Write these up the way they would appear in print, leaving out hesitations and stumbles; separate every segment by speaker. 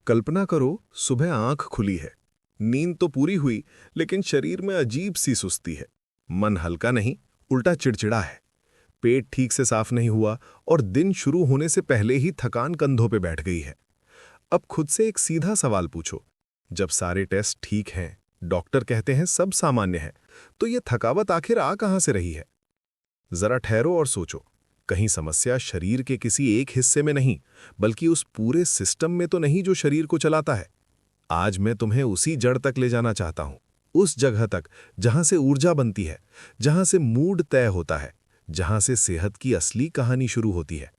Speaker 1: कल्पना करो, सुबह आंख खुली है। नींद तो पूरी हुई, लेकिन शरीर में अजीब सी सुस्ती है। मन हल्का नहीं, उल्टा चिड़चिड़ा है। पेट ठीक से साफ नहीं हुआ और दिन शुरू होने से पहले ही थकान कंधों पे बैठ गई है। अब खुद से एक सीधा सवाल पूछो, जब सारे टेस्ट ठीक हैं, डॉक्टर कहते हैं सब सामान्य है, तो ये थकावट आखिर आ कहां से रही है? जरा ठहरो और सोचो, कहीं समस्या शरीर के किसी एक हिस्से में नहीं, बल्कि उस पूरे सिस्टम में तो नहीं जो शरीर को चलाता है। आज मैं तुम्हें उसी जड़ तक ले जाना चाहता हूं, उस जगह तक जहां से ऊर्जा बनती है, जहां से मूड तय होता है, जहां से सेहत की असली कहानी शुरू होती है।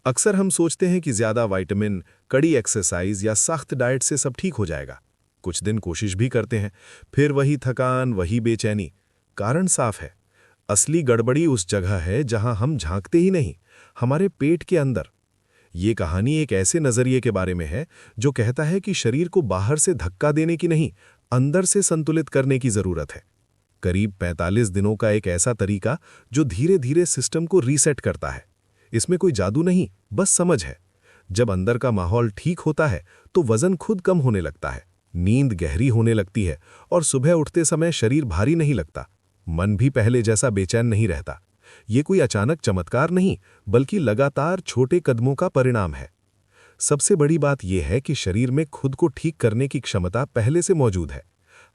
Speaker 1: अक्सर हम सोचते हैं कि ज्यादा विटामिन, कड़ी एक्सरसाइज या सख्त डाइट से सब ठीक हो जाएगा। कुछ दिन कोशिश भी करते हैं, फिर वही थकान, वही बेचैनी। कारण साफ है, असली गड़बड़ी उस जगह है जहां हम झांकते ही नहीं, हमारे पेट के अंदर। ये कहानी एक ऐसे नजरिए के बारे में है जो कहता है कि शरीर को बाहर से धक्का देने की नहीं, अंदर से संतुलित करने की जरूरत है। करीब 45 दिनों का एक ऐसा तरीका जो धीरे धीरे सिस्टम को रीसेट करता है। इसमें कोई जादू नहीं, बस समझ है। जब अंदर का माहौल ठीक होता है तो वजन खुद कम होने लगता है, नींद गहरी होने लगती है और सुबह उठते समय शरीर भारी नहीं लगता। मन भी पहले जैसा बेचैन नहीं रहता। ये कोई अचानक चमत्कार नहीं, बल्कि लगातार छोटे कदमों का परिणाम है। सबसे बड़ी बात यह है कि शरीर में खुद को ठीक करने की क्षमता पहले से मौजूद है।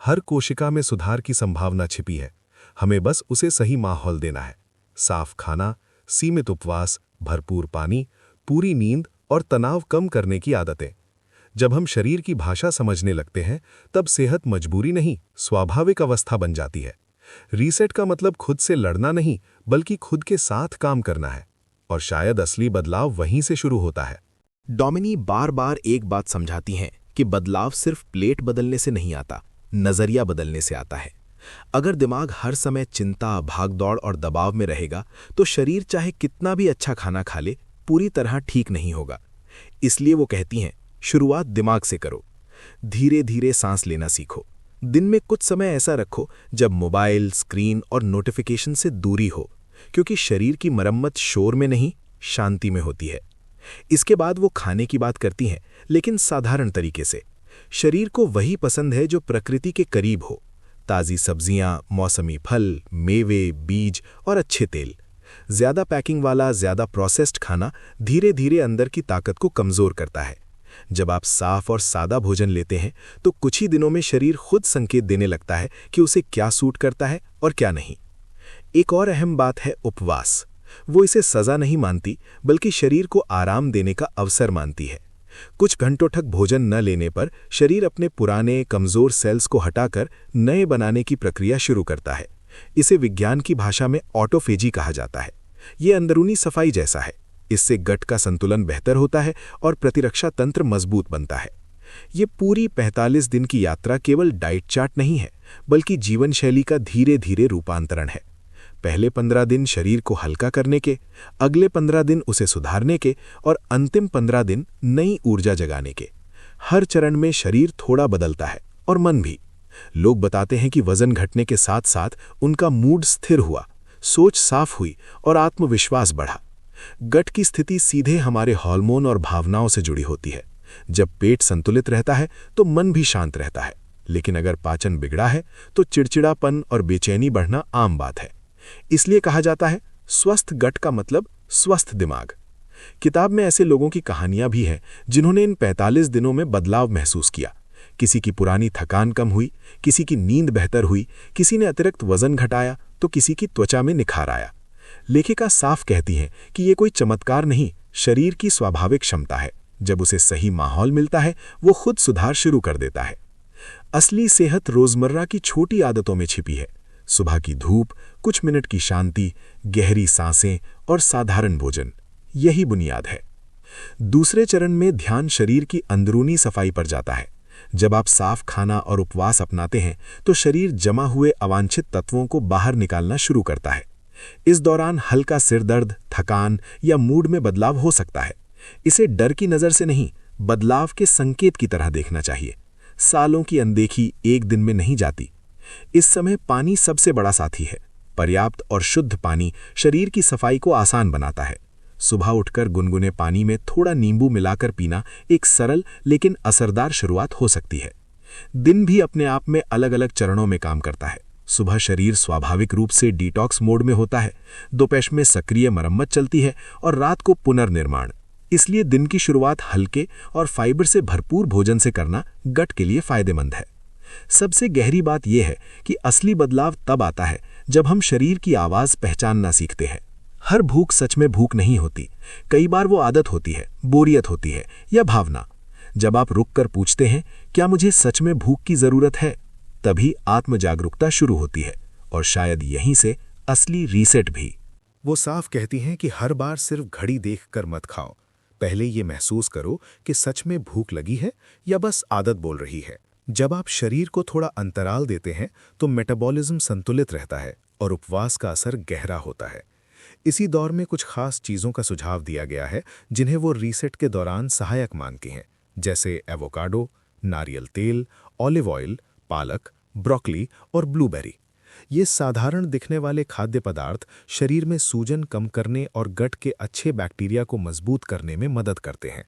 Speaker 1: हर कोशिका में सुधार की संभावना छिपी है। हमें बस उसे सही माहौल देना है। साफ खाना, सीमित उपवास, भरपूर पानी, पूरी नींद और तनाव कम करने की आदतें। जब हम शरीर की भाषा समझने लगते हैं, तब सेहत मजबूरी नहीं, स्वाभाविक अवस्था बन जाती है। रीसेट का मतलब खुद से लड़ना नहीं, बल्कि खुद के साथ काम करना है। और शायद असली बदलाव वहीं से शुरू होता है।
Speaker 2: डोमिनी बार बार एक बात समझाती हैं कि बदलाव सिर्फ प्लेट बदलने से नहीं आता, नजरिया बदलने से आता है। अगर दिमाग हर समय चिंता, भागदौड़ और दबाव में रहेगा, तो शरीर चाहे कितना भी अच्छा खाना खा ले, पूरी तरह ठीक नहीं होगा। इसलिए वो कहती हैं, शुरुआत दिमाग से करो। धीरे धीरे सांस लेना सीखो। दिन में कुछ समय ऐसा रखो जब मोबाइल, स्क्रीन और नोटिफिकेशन से दूरी हो, क्योंकि शरीर की मरम्मत शोर में नहीं, शांति में होती है। इसके बाद वो खाने की बात करती हैं, लेकिन साधारण तरीके से। शरीर को वही पसंद है जो प्रकृति के करीब हो। ताज़ी सब्जियां, मौसमी फल, मेवे, बीज और अच्छे तेल। ज्यादा पैकिंग वाला, ज्यादा प्रोसेस्ड खाना धीरे धीरे अंदर की ताकत को कमजोर करता है। जब आप साफ और सादा भोजन लेते हैं, तो कुछ ही दिनों में शरीर खुद संकेत देने लगता है कि उसे क्या सूट करता है और क्या नहीं। एक और अहम बात है उपवास। वो इसे सजा नहीं मानती, बल्कि शरीर को आराम देने का अवसर मानती है। कुछ घंटों तक भोजन न लेने पर शरीर अपने पुराने कमजोर सेल्स को हटाकर नए बनाने की प्रक्रिया शुरू करता है। इसे विज्ञान की भाषा में ऑटोफेजी कहा जाता है। ये अंदरूनी सफाई जैसा है। इससे गट का संतुलन बेहतर होता है और प्रतिरक्षा तंत्र मजबूत बनता है। ये पूरी 45 दिन की यात्रा केवल डाइट चार्ट नहीं है, बल्कि जीवन शैली का धीरे धीरे रूपांतरण है। पहले 15 दिन शरीर को हल्का करने के, अगले 15 दिन उसे सुधारने के और अंतिम 15 दिन नई ऊर्जा जगाने के। हर चरण में शरीर थोड़ा बदलता है और मन भी। लोग बताते हैं कि वजन घटने के साथ साथ उनका मूड स्थिर हुआ, सोच साफ हुई और आत्मविश्वास बढ़ा। गट की स्थिति सीधे हमारे हार्मोन और भावनाओं से जुड़ी होती है। जब पेट संतुलित रहता है तो मन भी शांत रहता है, लेकिन अगर पाचन बिगड़ा है तो चिड़चिड़ापन और बेचैनी बढ़ना आम बात है। इसलिए कहा जाता है, स्वस्थ गट का मतलब स्वस्थ दिमाग। किताब में ऐसे लोगों की कहानियां भी हैं जिन्होंने इन 45 दिनों में बदलाव महसूस किया। किसी की पुरानी थकान कम हुई, किसी की नींद बेहतर हुई, किसी ने अतिरिक्त वजन घटाया, तो किसी की त्वचा में निखार आया। लेखिका साफ कहती हैं कि ये कोई चमत्कार नहीं, शरीर की स्वाभाविक क्षमता है। जब उसे सही माहौल मिलता है, वो खुद सुधार शुरू कर देता है। असली सेहत रोजमर्रा की छोटी आदतों में छिपी है। सुबह की धूप, कुछ मिनट की शांति, गहरी सांसें और साधारण भोजन, यही बुनियाद है। दूसरे चरण में ध्यान शरीर की अंदरूनी सफाई पर जाता है। जब आप साफ खाना और उपवास अपनाते हैं, तो शरीर जमा हुए अवांछित तत्वों को बाहर निकालना शुरू करता है। इस दौरान हल्का सिर दर्द, थकान या मूड में बदलाव हो सकता है। इसे डर की नज़र से नहीं, बदलाव के संकेत की तरह देखना चाहिए। सालों की अनदेखी एक दिन में नहीं जाती। इस समय पानी सबसे बड़ा साथी है। पर्याप्त और शुद्ध पानी शरीर की सफाई को आसान बनाता है। सुबह उठकर गुनगुने पानी में थोड़ा नींबू मिलाकर पीना एक सरल लेकिन असरदार शुरुआत हो सकती है। दिन भी अपने आप में अलग अलग चरणों में काम करता है। सुबह शरीर स्वाभाविक रूप से डिटॉक्स मोड में होता है, दोपहर में सक्रिय मरम्मत चलती है और रात को पुनर्निर्माण। इसलिए दिन की शुरुआत हल्के और फाइबर से भरपूर भोजन से करना गट के लिए फायदेमंद है। सबसे गहरी बात यह है कि असली बदलाव तब आता है जब हम शरीर की आवाज पहचानना सीखते हैं। हर भूख सच में भूख नहीं होती, कई बार वो आदत होती है, बोरियत होती है या भावना। जब आप रुककर पूछते हैं क्या मुझे सच में भूख की जरूरत है, तभी आत्म जागरूकता शुरू होती है और शायद यहीं से असली रीसेट भी।
Speaker 3: वो साफ कहती हैं कि हर बार सिर्फ घड़ी देखकर मत खाओ, पहले ये महसूस करो कि सच में भूख लगी है या बस आदत बोल रही है। जब आप शरीर को थोड़ा अंतराल देते हैं तो मेटाबॉलिज्म संतुलित रहता है और उपवास का असर गहरा होता है। इसी दौर में कुछ खास चीज़ों का सुझाव दिया गया है जिन्हें वो रीसेट के दौरान सहायक मानती हैं, जैसे एवोकाडो, नारियल तेल, ऑलिव ऑयल, पालक, ब्रोकली और ब्लूबेरी। ये साधारण दिखने वाले खाद्य पदार्थ शरीर में सूजन कम करने और गट के अच्छे बैक्टीरिया को मजबूत करने में मदद करते हैं।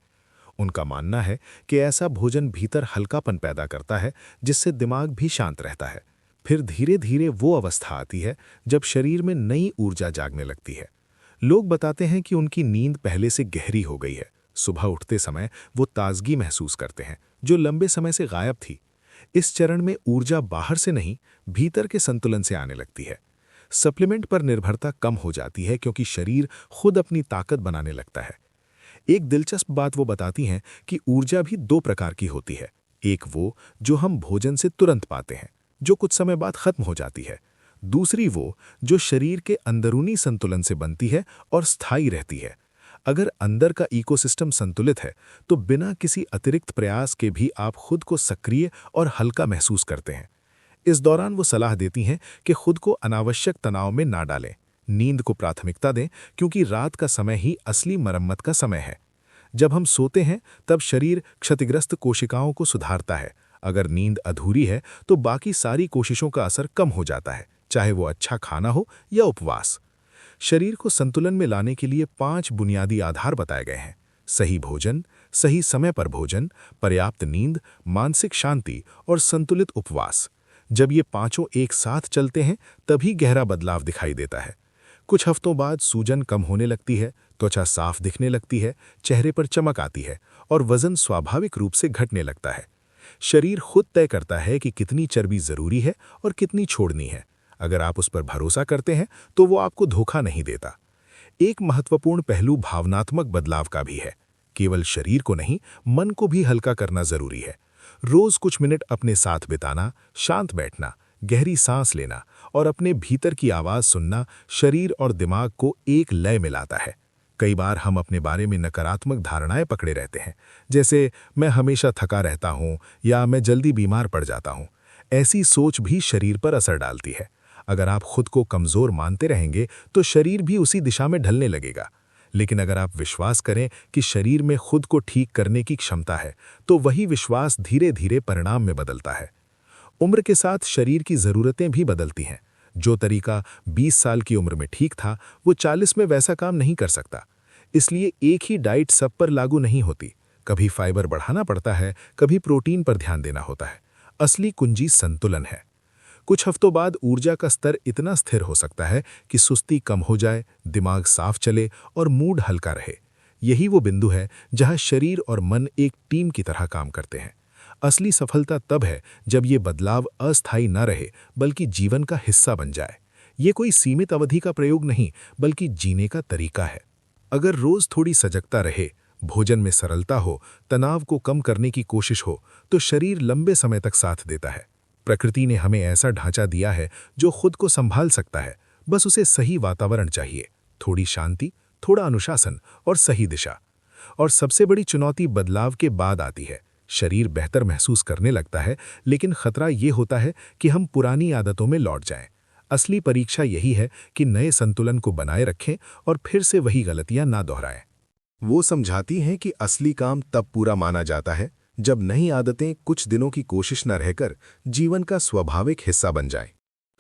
Speaker 3: उनका मानना है कि ऐसा भोजन भीतर हल्कापन पैदा करता है जिससे दिमाग भी शांत रहता है। फिर धीरे धीरे वो अवस्था आती है जब शरीर में नई ऊर्जा जागने लगती है। लोग बताते हैं कि उनकी नींद पहले से गहरी हो गई है। सुबह उठते समय वो ताजगी महसूस करते हैं जो लंबे समय से गायब थी। इस चरण में ऊर्जा बाहर से नहीं, भीतर के संतुलन से आने लगती है। सप्लीमेंट पर निर्भरता कम हो जाती है क्योंकि शरीर खुद अपनी ताकत बनाने लगता है। एक दिलचस्प बात वो बताती हैं कि ऊर्जा भी दो प्रकार की होती है। एक वो जो हम भोजन से तुरंत पाते हैं, जो कुछ समय बाद खत्म हो जाती है। दूसरी वो जो शरीर के अंदरूनी संतुलन से बनती है और स्थायी रहती है। अगर अंदर का इकोसिस्टम संतुलित है तो बिना किसी अतिरिक्त प्रयास के भी आप खुद को सक्रिय और हल्का महसूस करते हैं। इस दौरान वो सलाह देती हैं कि खुद को अनावश्यक तनाव में ना डालें, नींद को प्राथमिकता दें क्योंकि रात का समय ही असली मरम्मत का समय है। जब हम सोते हैं तब शरीर क्षतिग्रस्त कोशिकाओं को सुधारता है। अगर नींद अधूरी है तो बाकी सारी कोशिशों का असर कम हो जाता है, चाहे वो अच्छा खाना हो या उपवास। शरीर को संतुलन में लाने के लिए 5 बुनियादी आधार बताए गए हैं: सही भोजन, सही समय पर भोजन, पर्याप्त नींद, मानसिक शांति और संतुलित उपवास। जब ये पांचों एक साथ चलते हैं तभी गहरा बदलाव दिखाई देता है। कुछ हफ्तों बाद सूजन कम होने लगती है, त्वचा साफ दिखने लगती है, चेहरे पर चमक आती है और वजन स्वाभाविक रूप से घटने लगता है। शरीर खुद तय करता है कि कितनी चर्बी जरूरी है और कितनी छोड़नी है। अगर आप उस पर भरोसा करते हैं तो वो आपको धोखा नहीं देता। एक महत्वपूर्ण पहलू भावनात्मक बदलाव का भी है। केवल शरीर को नहीं, मन को भी हल्का करना जरूरी है। रोज कुछ मिनट अपने साथ बिताना, शांत बैठना, गहरी सांस लेना और अपने भीतर की आवाज सुनना शरीर और दिमाग को एक लय में लाता है। कई बार हम अपने बारे में नकारात्मक धारणाएं पकड़े रहते हैं, जैसे मैं हमेशा थका रहता हूं या मैं जल्दी बीमार पड़ जाता हूं। ऐसी सोच भी शरीर पर असर डालती है। अगर आप खुद को कमजोर मानते रहेंगे तो शरीर भी उसी दिशा में ढलने लगेगा। लेकिन अगर आप विश्वास करें कि शरीर में खुद को ठीक करने की क्षमता है तो वही विश्वास धीरे धीरे परिणाम में बदलता है। उम्र के साथ शरीर की जरूरतें भी बदलती हैं। जो तरीका 20 साल की उम्र में ठीक था वो 40 में वैसा काम नहीं कर सकता। इसलिए एक ही डाइट सब पर लागू नहीं होती। कभी फाइबर बढ़ाना पड़ता है, कभी प्रोटीन पर ध्यान देना होता है। असली कुंजी संतुलन है। कुछ हफ्तों बाद ऊर्जा का स्तर इतना स्थिर हो सकता है कि सुस्ती कम हो जाए, दिमाग साफ चले और मूड हल्का रहे। यही वो बिंदु है जहां शरीर और मन एक टीम की तरह काम करते हैं। असली सफलता तब है जब ये बदलाव अस्थायी न रहे बल्कि जीवन का हिस्सा बन जाए। ये कोई सीमित अवधि का प्रयोग नहीं बल्कि जीने का तरीका है। अगर रोज थोड़ी सजगता रहे, भोजन में सरलता हो, तनाव को कम करने की कोशिश हो तो शरीर लंबे समय तक साथ देता है। प्रकृति ने हमें ऐसा ढांचा दिया है जो खुद को संभाल सकता है। बस उसे सही वातावरण चाहिए, थोड़ी शांति, थोड़ा अनुशासन और सही दिशा। और सबसे बड़ी चुनौती बदलाव के बाद आती है। शरीर बेहतर महसूस करने लगता है, लेकिन खतरा ये होता है कि हम पुरानी आदतों में लौट जाएं। असली परीक्षा यही है कि नए संतुलन को बनाए रखें और फिर से वही गलतियां ना दोहराएं।
Speaker 1: वो समझाती हैं कि असली काम तब पूरा माना जाता है जब नई आदतें कुछ दिनों की कोशिश न रहकर जीवन का स्वाभाविक हिस्सा बन जाएं।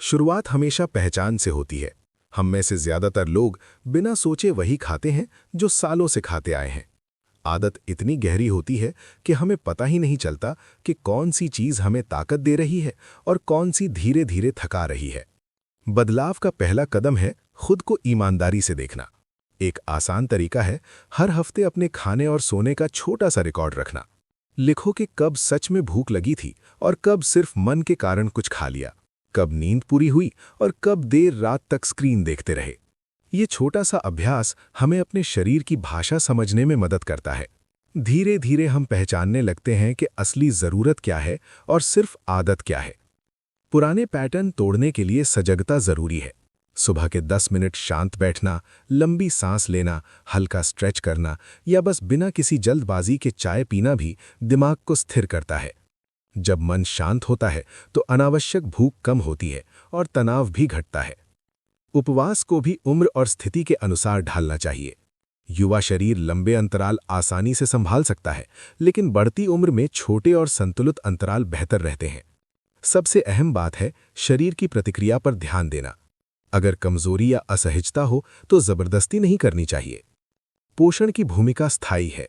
Speaker 1: शुरुआत हमेशा पहचान से होती है।
Speaker 3: हम में से ज्यादातर लोग बिना सोचे वही खाते हैं जो सालों से खाते आए हैं। आदत इतनी गहरी होती है कि हमें पता ही नहीं चलता कि कौन सी चीज हमें ताकत दे रही है और कौन सी धीरे धीरे थका रही है। बदलाव का पहला कदम है खुद को ईमानदारी से देखना। एक आसान तरीका है हर हफ्ते अपने खाने और सोने का छोटा सा रिकॉर्ड रखना। लिखो कि कब सच में भूख लगी थी और कब सिर्फ मन के कारण कुछ खा लिया, कब नींद पूरी हुई और कब देर रात तक स्क्रीन देखते रहे। ये छोटा सा अभ्यास हमें अपने शरीर की भाषा समझने में मदद करता है। धीरे धीरे हम पहचानने लगते हैं कि असली जरूरत क्या है और सिर्फ आदत क्या है। पुराने पैटर्न तोड़ने के लिए सजगता जरूरी है। सुबह के 10 मिनट शांत बैठना, लंबी सांस लेना, हल्का स्ट्रेच करना या बस बिना किसी जल्दबाजी के चाय पीना भी दिमाग को स्थिर करता है। जब मन शांत होता है तो अनावश्यक भूख कम होती है और तनाव भी घटता है। उपवास को भी उम्र और स्थिति के अनुसार ढालना चाहिए। युवा शरीर लंबे अंतराल आसानी से संभाल सकता है, लेकिन बढ़ती उम्र में छोटे और संतुलित अंतराल बेहतर रहते हैं। सबसे अहम बात है शरीर की प्रतिक्रिया पर ध्यान देना। अगर कमजोरी या असहजता हो तो जबरदस्ती नहीं करनी चाहिए। पोषण की भूमिका स्थायी है।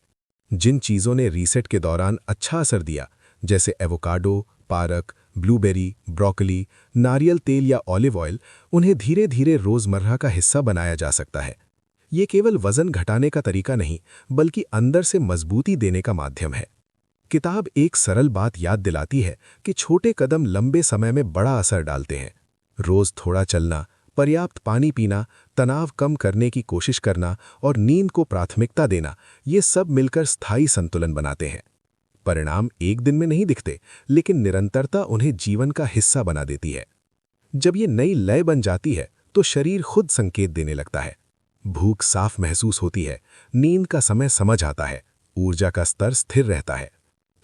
Speaker 3: जिन चीजों ने रीसेट के दौरान अच्छा असर दिया, जैसे एवोकाडो, पालक, ब्लूबेरी, ब्रोकली, नारियल तेल या ऑलिव ऑयल, उन्हें धीरे धीरे रोजमर्रा का हिस्सा बनाया जा सकता है। ये केवल वजन घटाने का तरीका नहीं, बल्कि अंदर से मजबूती देने का माध्यम है। किताब एक सरल बात याद दिलाती है कि छोटे कदम लंबे समय में बड़ा असर डालते हैं। रोज थोड़ा चलना, पर्याप्त पानी पीना, तनाव कम करने की कोशिश करना और नींद को प्राथमिकता देना, ये सब मिलकर स्थायी संतुलन बनाते हैं। परिणाम एक दिन में नहीं दिखते, लेकिन निरंतरता उन्हें जीवन का हिस्सा बना देती है। जब ये नई लय बन जाती है तो शरीर खुद संकेत देने लगता है। भूख साफ महसूस होती है, नींद का समय समझ आता है, ऊर्जा का स्तर स्थिर रहता है।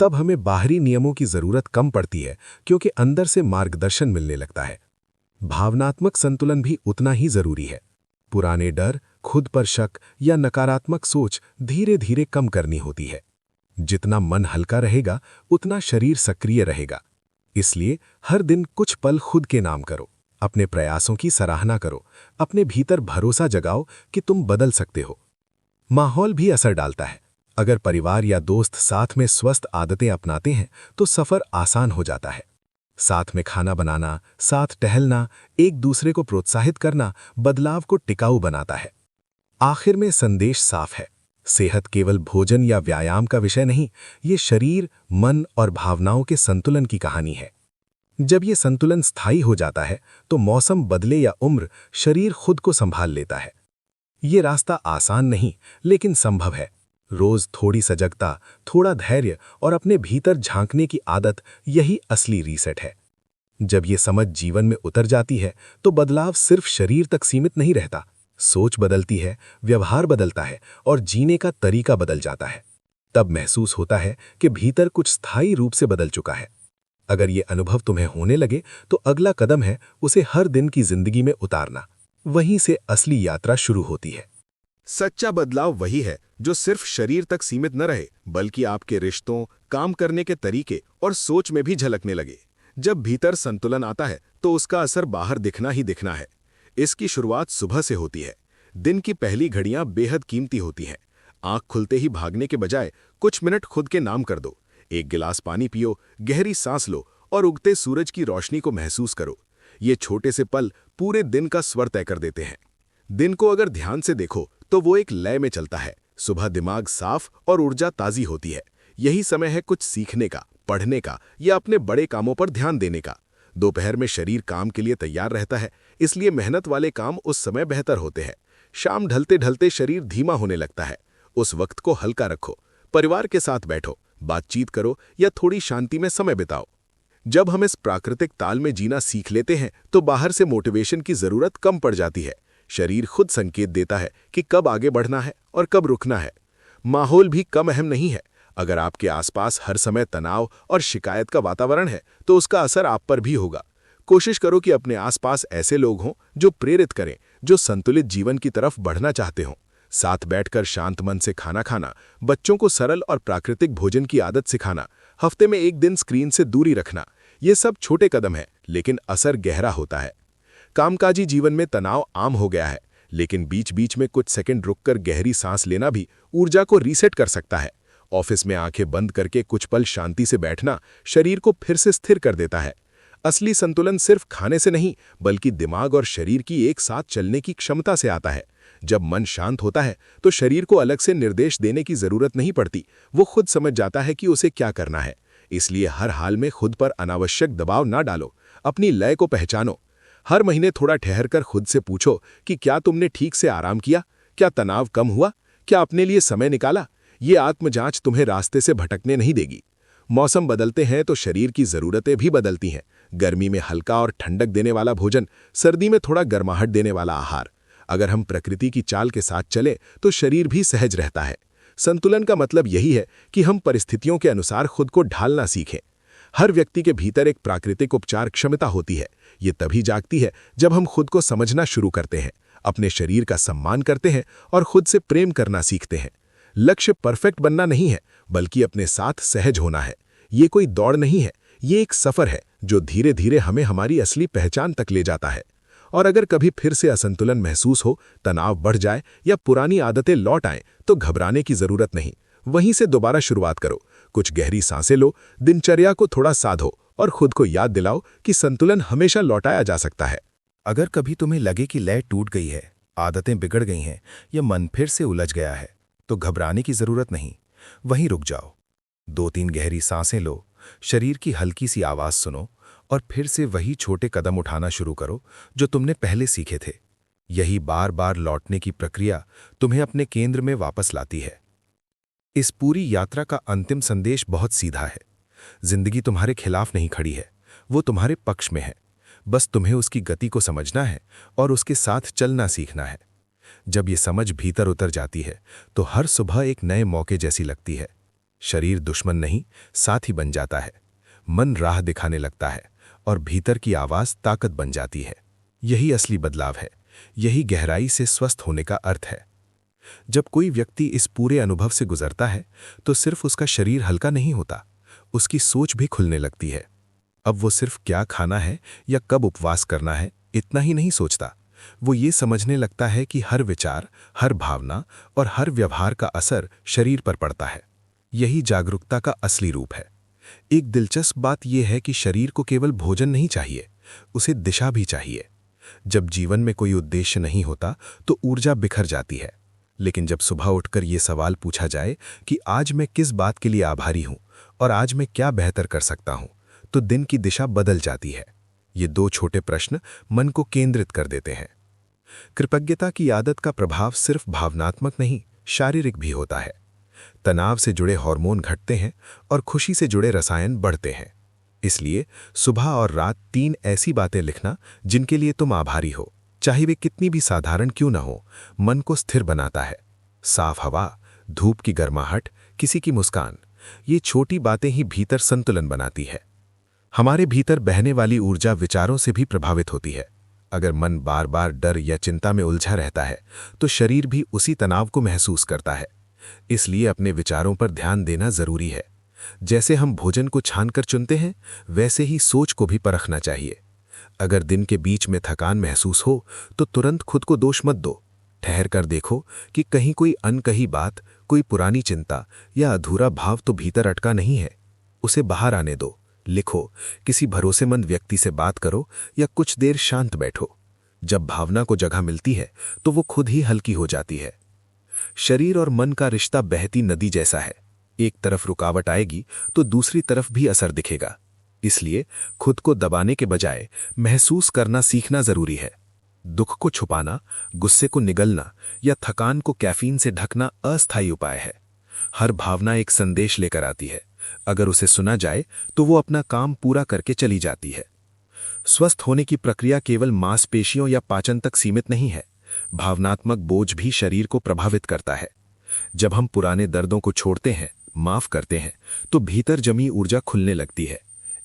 Speaker 3: तब हमें बाहरी नियमों की जरूरत कम पड़ती है, क्योंकि अंदर से मार्गदर्शन मिलने लगता है। भावनात्मक संतुलन भी उतना ही जरूरी है। पुराने डर, खुद पर शक या नकारात्मक सोच धीरे धीरे कम करनी होती है। जितना मन हल्का रहेगा, उतना शरीर सक्रिय रहेगा। इसलिए हर दिन कुछ पल खुद के नाम करो, अपने प्रयासों की सराहना करो, अपने भीतर भरोसा जगाओ कि तुम बदल सकते हो। माहौल भी असर डालता है। अगर परिवार या दोस्त साथ में स्वस्थ आदतें अपनाते हैं तो सफर आसान हो जाता है। साथ में खाना बनाना, साथ टहलना, एक दूसरे को प्रोत्साहित करना बदलाव को टिकाऊ बनाता है। आखिर में संदेश साफ है, सेहत केवल भोजन या व्यायाम का विषय नहीं, ये शरीर, मन और भावनाओं के संतुलन की कहानी है। जब ये संतुलन स्थायी हो जाता है तो मौसम बदले या उम्र, शरीर खुद को संभाल लेता है। ये रास्ता आसान नहीं, लेकिन संभव है। रोज थोड़ी सजगता, थोड़ा धैर्य और अपने भीतर झांकने की आदत, यही असली रीसेट है। जब ये समझ जीवन में उतर जाती है तो बदलाव सिर्फ शरीर तक सीमित नहीं रहता। सोच बदलती है, व्यवहार बदलता है और जीने का तरीका बदल जाता है। तब महसूस होता है कि भीतर कुछ स्थायी रूप से बदल चुका है। अगर ये अनुभव तुम्हें होने लगे तो अगला कदम है उसे हर दिन की जिंदगी में उतारना। वहीं से असली यात्रा शुरू होती है।
Speaker 4: सच्चा बदलाव वही है जो सिर्फ शरीर तक सीमित न रहे, बल्कि आपके रिश्तों, काम करने के तरीके और सोच में भी झलकने लगे। जब भीतर संतुलन आता है तो उसका असर बाहर दिखना ही दिखना है। इसकी शुरुआत सुबह से होती है। दिन की पहली घड़ियां बेहद कीमती होती हैं। आंख खुलते ही भागने के बजाय कुछ मिनट खुद के नाम कर दो। एक गिलास पानी पियो, गहरी सांस लो और उगते सूरज की रोशनी को महसूस करो। ये छोटे से पल पूरे दिन का स्वर तय कर देते हैं। दिन को अगर ध्यान से देखो तो वो एक लय में चलता है। सुबह दिमाग साफ और ऊर्जा ताजी होती है। यही समय है कुछ सीखने का, पढ़ने का या अपने बड़े कामों पर ध्यान देने का। दोपहर में शरीर काम के लिए तैयार रहता है, इसलिए मेहनत वाले काम उस समय बेहतर होते हैं। शाम ढलते ढलते शरीर धीमा होने लगता है। उस वक्त को हल्का रखो, परिवार के साथ बैठो, बातचीत करो या थोड़ी शांति में समय बिताओ। जब हम इस प्राकृतिक ताल में जीना सीख लेते हैं तो बाहर से मोटिवेशन की जरूरत कम पड़ जाती है। शरीर खुद संकेत देता है कि कब आगे बढ़ना है और कब रुकना है। माहौल भी कम अहम नहीं है। अगर आपके आसपास हर समय तनाव और शिकायत का वातावरण है तो उसका असर आप पर भी होगा। कोशिश करो कि अपने आसपास ऐसे लोग हों जो प्रेरित करें, जो संतुलित जीवन की तरफ बढ़ना चाहते हों। साथ बैठकर शांत मन से खाना खाना, बच्चों को सरल और प्राकृतिक भोजन की आदत सिखाना, हफ्ते में एक दिन स्क्रीन से दूरी रखना, ये सब छोटे कदम हैं, लेकिन असर गहरा होता है। कामकाजी जीवन में तनाव आम हो गया है, लेकिन बीच बीच में कुछ सेकंड रुककर गहरी सांस लेना भी ऊर्जा को रीसेट कर सकता है। ऑफिस में आंखें बंद करके कुछ पल शांति से बैठना शरीर को फिर से स्थिर कर देता है। असली संतुलन सिर्फ खाने से नहीं, बल्कि दिमाग और शरीर की एक साथ चलने की क्षमता से आता है। जब मन शांत होता है तो शरीर को अलग से निर्देश देने की जरूरत नहीं पड़ती, वो खुद समझ जाता है कि उसे क्या करना है। इसलिए हर हाल में खुद पर अनावश्यक दबाव ना डालो, अपनी लय को पहचानो। हर महीने थोड़ा ठहरकर खुद से पूछो कि क्या तुमने ठीक से आराम किया, क्या तनाव कम हुआ, क्या अपने लिए समय निकाला। ये आत्मजांच तुम्हें रास्ते से भटकने नहीं देगी। मौसम बदलते हैं तो शरीर की जरूरतें भी बदलती हैं। गर्मी में हल्का और ठंडक देने वाला भोजन, सर्दी में थोड़ा गर्माहट देने वाला आहार। अगर हम प्रकृति की चाल के साथ चले तो शरीर भी सहज रहता है। संतुलन का मतलब यही है कि हम परिस्थितियों के अनुसार खुद को ढालना सीखें। हर व्यक्ति के भीतर एक प्राकृतिक उपचार क्षमता होती है। ये तभी जागती है जब हम खुद को समझना शुरू करते हैं, अपने शरीर का सम्मान करते हैं और खुद से प्रेम करना सीखते हैं। लक्ष्य परफेक्ट बनना नहीं है, बल्कि अपने साथ सहज होना है। ये कोई दौड़ नहीं है, ये एक सफर है जो धीरे धीरे हमें हमारी असली पहचान तक ले जाता है। और अगर कभी फिर से असंतुलन महसूस हो, तनाव बढ़ जाए या पुरानी आदतें लौट आएं, तो घबराने की जरूरत नहीं। वहीं से दोबारा शुरुआत करो। कुछ गहरी सांसें लो, दिनचर्या को थोड़ा साधो और खुद को याद दिलाओ कि संतुलन हमेशा लौटाया जा सकता है।
Speaker 3: अगर कभी तुम्हें लगे कि लय टूट गई है, आदतें बिगड़ गई हैं या मन फिर से उलझ गया है, तो घबराने की जरूरत नहीं। वहीं रुक जाओ, 2-3 गहरी सांसें लो, शरीर की हल्की सी आवाज सुनो और फिर से वही छोटे कदम उठाना शुरू करो जो तुमने पहले सीखे थे। यही बार बार लौटने की प्रक्रिया तुम्हें अपने केंद्र में वापस लाती है। इस पूरी यात्रा का अंतिम संदेश बहुत सीधा है। जिंदगी तुम्हारे खिलाफ नहीं खड़ी है, वो तुम्हारे पक्ष में है। बस तुम्हें उसकी गति को समझना है और उसके साथ चलना सीखना है। जब ये समझ भीतर उतर जाती है तो हर सुबह एक नए मौके जैसी लगती है। शरीर दुश्मन नहीं, साथी बन जाता है। मन राह दिखाने लगता है और भीतर की आवाज ताकत बन जाती है। यही असली बदलाव है, यही गहराई से स्वस्थ होने का अर्थ है। जब कोई व्यक्ति इस पूरे अनुभव से गुजरता है तो सिर्फ उसका शरीर हल्का नहीं होता, उसकी सोच भी खुलने लगती है। अब वो सिर्फ क्या खाना है या कब उपवास करना है इतना ही नहीं सोचता, वो ये समझने लगता है कि हर विचार, हर भावना और हर व्यवहार का असर शरीर पर पड़ता है। यही जागरूकता का असली रूप है। एक दिलचस्प बात यह है कि शरीर को केवल भोजन नहीं चाहिए, उसे दिशा भी चाहिए। जब जीवन में कोई उद्देश्य नहीं होता तो ऊर्जा बिखर जाती है, लेकिन जब सुबह उठकर ये सवाल पूछा जाए कि आज मैं किस बात के लिए आभारी हूं और आज मैं क्या बेहतर कर सकता हूं, तो दिन की दिशा बदल जाती है। ये 2 छोटे प्रश्न मन को केंद्रित कर देते हैं। कृतज्ञता की आदत का प्रभाव सिर्फ भावनात्मक नहीं, शारीरिक भी होता है। तनाव से जुड़े हार्मोन घटते हैं और खुशी से जुड़े रसायन बढ़ते हैं। इसलिए सुबह और रात 3 ऐसी बातें लिखना जिनके लिए तुम आभारी हो, चाहे वे कितनी भी साधारण क्यों न हो, मन को स्थिर बनाता है। साफ हवा, धूप की गर्माहट, किसी की मुस्कान, ये छोटी बातें ही भीतर संतुलन बनाती है। हमारे भीतर बहने वाली ऊर्जा विचारों से भी प्रभावित होती है। अगर मन बार बार डर या चिंता में उलझा रहता है तो शरीर भी उसी तनाव को महसूस करता है। इसलिए अपने विचारों पर ध्यान देना जरूरी है। जैसे हम भोजन को छानकर चुनते हैं, वैसे ही सोच को भी परखना चाहिए। अगर दिन के बीच में थकान महसूस हो तो तुरंत खुद को दोष मत दो। ठहर कर देखो कि कहीं कोई अनकही बात, कोई पुरानी चिंता या अधूरा भाव तो भीतर अटका नहीं है। उसे बाहर आने दो। लिखो, किसी भरोसेमंद व्यक्ति से बात करो या कुछ देर शांत बैठो। जब भावना को जगह मिलती है तो वो खुद ही हल्की हो जाती है। शरीर और मन का रिश्ता बहती नदी जैसा है। एक तरफ रुकावट आएगी तो दूसरी तरफ भी असर दिखेगा। इसलिए खुद को दबाने के बजाय महसूस करना सीखना जरूरी है। दुख को छुपाना, गुस्से को निगलना या थकान को कैफीन से ढकना अस्थायी उपाय है। हर भावना एक संदेश लेकर आती है। अगर उसे सुना जाए तो वो अपना काम पूरा करके चली जाती है। स्वस्थ होने की प्रक्रिया केवल मांसपेशियों या पाचन तक सीमित नहीं है। भावनात्मक बोझ भी शरीर को प्रभावित करता है। जब हम पुराने दर्दों को छोड़ते हैं, माफ करते हैं, तो भीतर जमी ऊर्जा खुलने लगती है।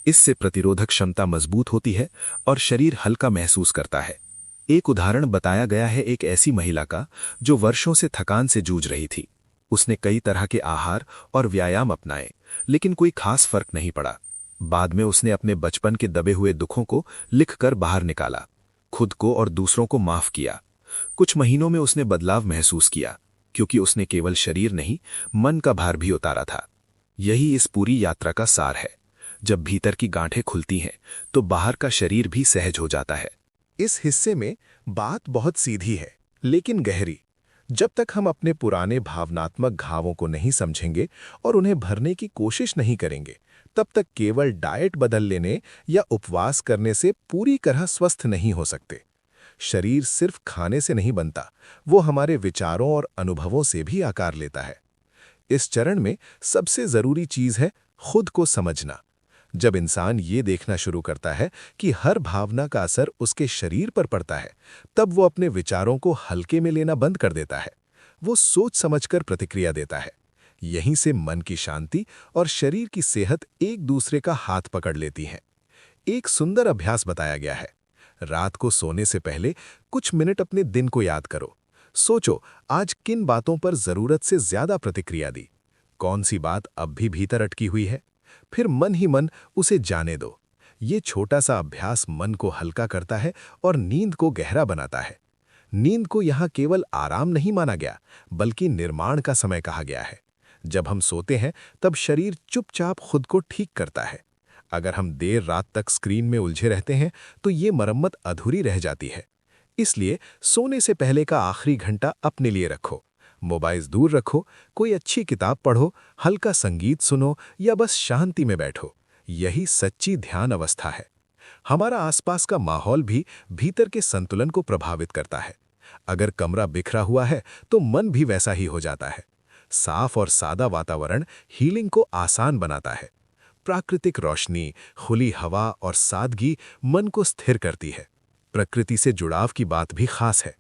Speaker 3: इससे प्रतिरोधक क्षमता मजबूत होती है और शरीर हल्का महसूस करता है। एक उदाहरण बताया गया है एक ऐसी महिला का जो वर्षों से थकान से जूझ रही थी। उसने कई तरह के आहार और व्यायाम अपनाए, लेकिन कोई खास फर्क नहीं पड़ा। बाद में उसने अपने बचपन के दबे हुए दुखों को लिखकर बाहर निकाला।
Speaker 2: खुद को और दूसरों को माफ किया। कुछ महीनों में उसने बदलाव महसूस किया, क्योंकि उसने केवल शरीर नहीं, मन का भार भी उतारा था। यही इस पूरी यात्रा का सार है। जब भीतर की गांठें खुलती हैं, तो बाहर का शरीर भी सहज हो जाता है।
Speaker 3: इस हिस्से में बात बहुत सीधी है, लेकिन गहरी। जब तक हम अपने पुराने भावनात्मक घावों को नहीं समझेंगे और उन्हें भरने की कोशिश नहीं करेंगे, तब तक केवल डाइट बदल लेने या उपवास करने से पूरी तरह स्वस्थ नहीं हो सकते। शरीर सिर्फ खाने से नहीं बनता, वो हमारे विचारों और अनुभवों से भी आकार लेता है। इस चरण में सबसे जरूरी चीज है खुद को समझना। जब इंसान ये देखना शुरू करता है कि हर भावना का असर उसके शरीर पर पड़ता है, तब वो अपने विचारों को हल्के में लेना बंद कर देता है। वो सोच समझकर प्रतिक्रिया देता है। यहीं से मन की शांति और शरीर की सेहत एक दूसरे का हाथ पकड़ लेती हैं। एक सुंदर अभ्यास बताया गया है। रात को सोने से पहले कुछ मिनट अपने दिन को याद करो। सोचो, आज किन बातों पर जरूरत से ज्यादा प्रतिक्रिया दी, कौन सी बात अब भी भीतर अटकी हुई है। फिर मन ही मन उसे जाने दो। ये छोटा सा अभ्यास मन को हल्का करता है और नींद को गहरा बनाता है। नींद को यहाँ केवल आराम नहीं माना गया, बल्कि निर्माण का समय कहा गया है। जब हम सोते हैं, तब शरीर चुपचाप खुद को ठीक करता है। अगर हम देर रात तक स्क्रीन में उलझे रहते हैं, तो ये मरम्मत अधूरी रह जाती है। इसलिए सोने से पहले का आखिरी घंटा अपने लिए रखो। मोबाइल दूर रखो, कोई अच्छी किताब पढ़ो, हल्का संगीत सुनो या बस शांति में बैठो। यही सच्ची ध्यान अवस्था है। हमारा आसपास का माहौल भी भीतर के संतुलन को प्रभावित करता है। अगर कमरा बिखरा हुआ है, तो मन भी वैसा ही हो जाता है। साफ और सादा वातावरण हीलिंग को आसान बनाता है। प्राकृतिक रोशनी, खुली हवा और सादगी मन को स्थिर करती है। प्रकृति से जुड़ाव की बात भी खास है।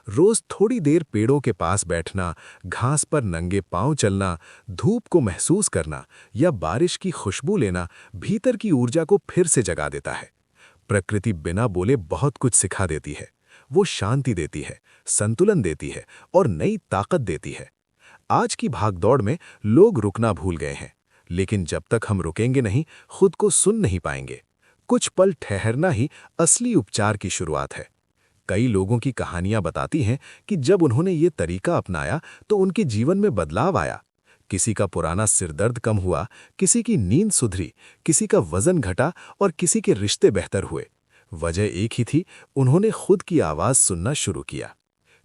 Speaker 3: रोज थोड़ी देर पेड़ों के पास बैठना, घास पर नंगे पांव चलना, धूप को महसूस करना या बारिश की खुशबू लेना भीतर की ऊर्जा को फिर से जगा देता है। प्रकृति बिना बोले बहुत कुछ सिखा देती है। वो शांति देती है, संतुलन देती है और नई ताकत देती है। आज की भागदौड़ में लोग रुकना भूल गए हैं, लेकिन जब तक हम रुकेंगे नहीं, खुद को सुन नहीं पाएंगे। कुछ पल ठहरना ही असली उपचार की शुरुआत है। कई लोगों की कहानियां बताती हैं कि जब उन्होंने ये तरीका अपनाया तो उनके जीवन में बदलाव आया। किसी का पुराना सिरदर्द कम हुआ, किसी की नींद सुधरी, किसी का वजन घटा और किसी के रिश्ते बेहतर हुए। वजह एक ही थी, उन्होंने खुद की आवाज सुनना शुरू किया।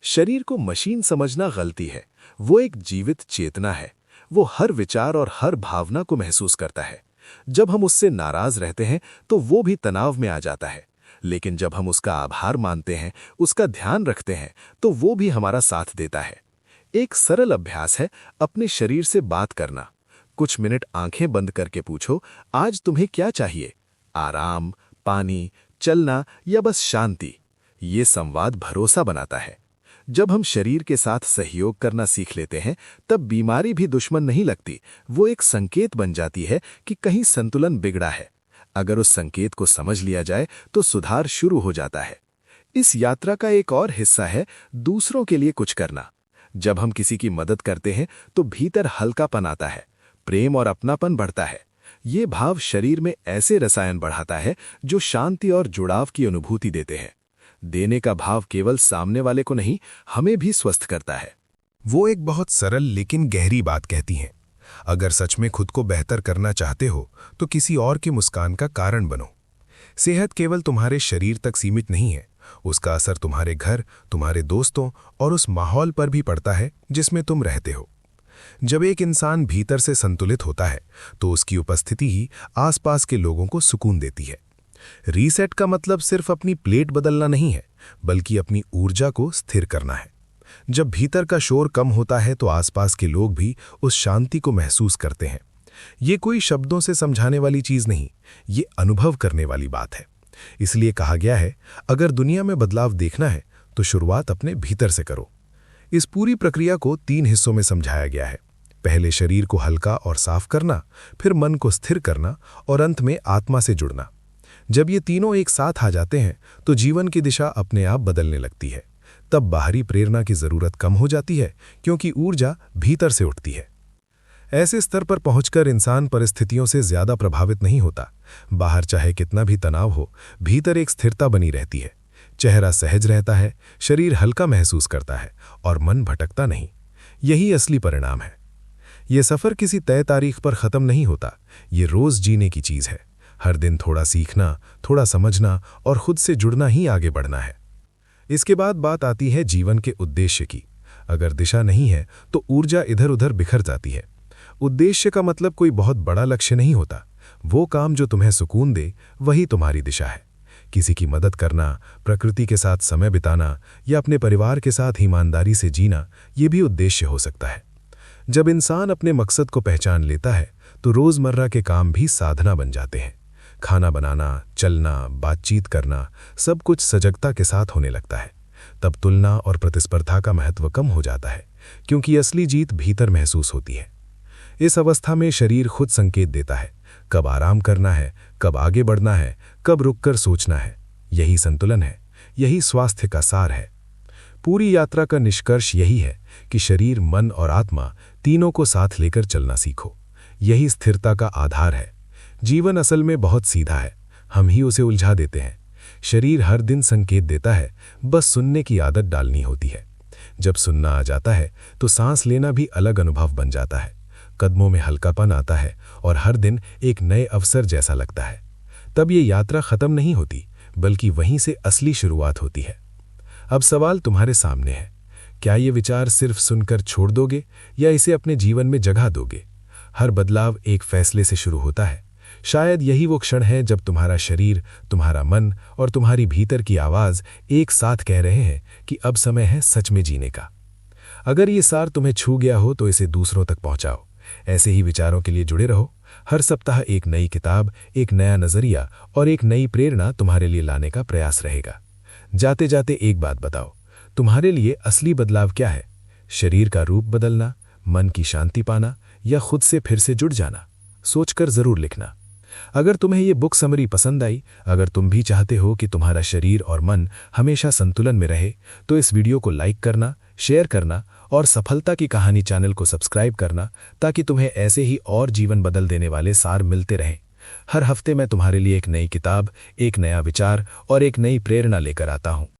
Speaker 3: शरीर को मशीन समझना गलती है। वो एक जीवित चेतना है। वो हर विचार और हर भावना को महसूस करता है। जब हम उससे नाराज रहते हैं, तो वो भी तनाव में आ जाता है। लेकिन जब हम उसका आभार मानते हैं, उसका ध्यान रखते हैं, तो वो भी हमारा साथ देता है। एक सरल अभ्यास है अपने शरीर से बात करना। कुछ मिनट आंखें बंद करके पूछो, आज तुम्हें क्या चाहिए? आराम, पानी, चलना या बस शांति? ये संवाद भरोसा बनाता है। जब हम शरीर के साथ सहयोग करना सीख लेते हैं, तब बीमारी भी दुश्मन नहीं लगती। वो एक संकेत बन जाती है कि कहीं संतुलन बिगड़ा है। अगर उस संकेत को समझ लिया जाए, तो सुधार शुरू हो जाता है। इस यात्रा का एक और हिस्सा है दूसरों के लिए कुछ करना। जब हम किसी की मदद करते हैं, तो भीतर हल्कापन आता है, प्रेम और अपनापन बढ़ता है। ये भाव शरीर में ऐसे रसायन बढ़ाता है जो शांति और जुड़ाव की अनुभूति देते हैं। देने का भाव केवल सामने वाले को नहीं, हमें भी स्वस्थ करता है। वो एक बहुत सरल लेकिन गहरी बात कहती हैं। अगर सच में खुद को बेहतर करना चाहते हो, तो किसी और की मुस्कान का कारण बनो। सेहत केवल तुम्हारे शरीर तक सीमित नहीं है। उसका असर तुम्हारे घर, तुम्हारे दोस्तों और उस माहौल पर भी पड़ता है जिसमें तुम रहते हो। जब एक इंसान भीतर से संतुलित होता है, तो उसकी उपस्थिति ही आसपास के लोगों को सुकून देती है। रीसेट का मतलब सिर्फ अपनी प्लेट बदलना नहीं है, बल्कि अपनी ऊर्जा को स्थिर करना है। जब भीतर का शोर कम होता है, तो आसपास के लोग भी उस शांति को महसूस करते हैं। ये कोई शब्दों से समझाने वाली चीज नहीं, ये अनुभव करने वाली बात है। इसलिए कहा गया है, अगर दुनिया में बदलाव देखना है, तो शुरुआत अपने भीतर से करो। इस पूरी प्रक्रिया को 3 हिस्सों में समझाया गया है। पहले शरीर को हल्का और साफ करना, फिर मन को स्थिर करना और अंत में आत्मा से जुड़ना। जब ये तीनों एक साथ आ जाते हैं, तो जीवन की दिशा अपने आप बदलने लगती है। तब बाहरी प्रेरणा की जरूरत कम हो जाती है, क्योंकि ऊर्जा भीतर से उठती है। ऐसे स्तर पर पहुंचकर इंसान परिस्थितियों से ज्यादा प्रभावित नहीं होता। बाहर चाहे कितना भी तनाव हो, भीतर एक स्थिरता बनी रहती है। चेहरा सहज रहता है, शरीर हल्का महसूस करता है और मन भटकता नहीं। यही असली परिणाम है। ये सफ़र किसी तय तारीख पर ख़त्म नहीं होता, ये रोज़ जीने की चीज़ है। हर दिन थोड़ा सीखना, थोड़ा समझना और खुद से जुड़ना ही आगे बढ़ना है। इसके बाद बात आती है जीवन के उद्देश्य की। अगर दिशा नहीं है तो ऊर्जा इधर उधर बिखर जाती है। उद्देश्य का मतलब कोई बहुत बड़ा लक्ष्य नहीं होता। वो काम जो तुम्हें सुकून दे, वही तुम्हारी दिशा है। किसी की मदद करना, प्रकृति के साथ समय बिताना या अपने परिवार के साथ ईमानदारी से जीना, ये भी उद्देश्य हो सकता है। जब इंसान अपने मकसद को पहचान लेता है तो रोज़मर्रा के काम भी साधना बन जाते हैं। खाना बनाना, चलना, बातचीत करना, सब कुछ सजगता के साथ होने लगता है। तब तुलना और प्रतिस्पर्धा का महत्व कम हो जाता है, क्योंकि असली जीत भीतर महसूस होती है। इस अवस्था में शरीर खुद संकेत देता है, कब आराम करना है, कब आगे बढ़ना है, कब रुककर सोचना है। यही संतुलन है, यही स्वास्थ्य का सार है। पूरी यात्रा का निष्कर्ष यही है कि शरीर, मन और आत्मा तीनों को साथ लेकर चलना सीखो। यही स्थिरता का आधार है। जीवन असल में बहुत सीधा है, हम ही उसे उलझा देते हैं। शरीर हर दिन संकेत देता है, बस सुनने की आदत डालनी होती है। जब सुनना आ जाता है तो सांस लेना भी अलग अनुभव बन जाता है। कदमों में हल्कापन आता है और हर दिन एक नए अवसर जैसा लगता है। तब ये यात्रा खत्म नहीं होती, बल्कि वहीं से असली शुरुआत होती है। अब सवाल तुम्हारे सामने है, क्या ये विचार सिर्फ सुनकर छोड़ दोगे या इसे अपने जीवन में जगह दोगे? हर बदलाव एक फैसले से शुरू होता है। शायद यही वो क्षण है जब तुम्हारा शरीर, तुम्हारा मन और तुम्हारी भीतर की आवाज़ एक साथ कह रहे हैं कि अब समय है सच में जीने का। अगर ये सार तुम्हें छू गया हो तो इसे दूसरों तक पहुंचाओ। ऐसे ही विचारों के लिए जुड़े रहो। हर सप्ताह एक नई किताब, एक नया नज़रिया और एक नई प्रेरणा तुम्हारे लिए लाने का प्रयास रहेगा। जाते जाते एक बात बताओ, तुम्हारे लिए असली बदलाव क्या है? शरीर का रूप बदलना, मन की शांति पाना या खुद से फिर से जुड़ जाना? सोचकर ज़रूर लिखना। अगर तुम्हें ये बुक समरी पसंद आई, अगर तुम भी चाहते हो कि तुम्हारा शरीर और मन हमेशा संतुलन में रहे, तो इस वीडियो को लाइक करना, शेयर करना और सफलता की कहानी चैनल को सब्सक्राइब करना, ताकि तुम्हें ऐसे ही और जीवन बदल देने वाले सार मिलते रहें। हर हफ्ते मैं तुम्हारे लिए एक नई किताब, एक नया विचार और एक नई प्रेरणा लेकर आता हूँ।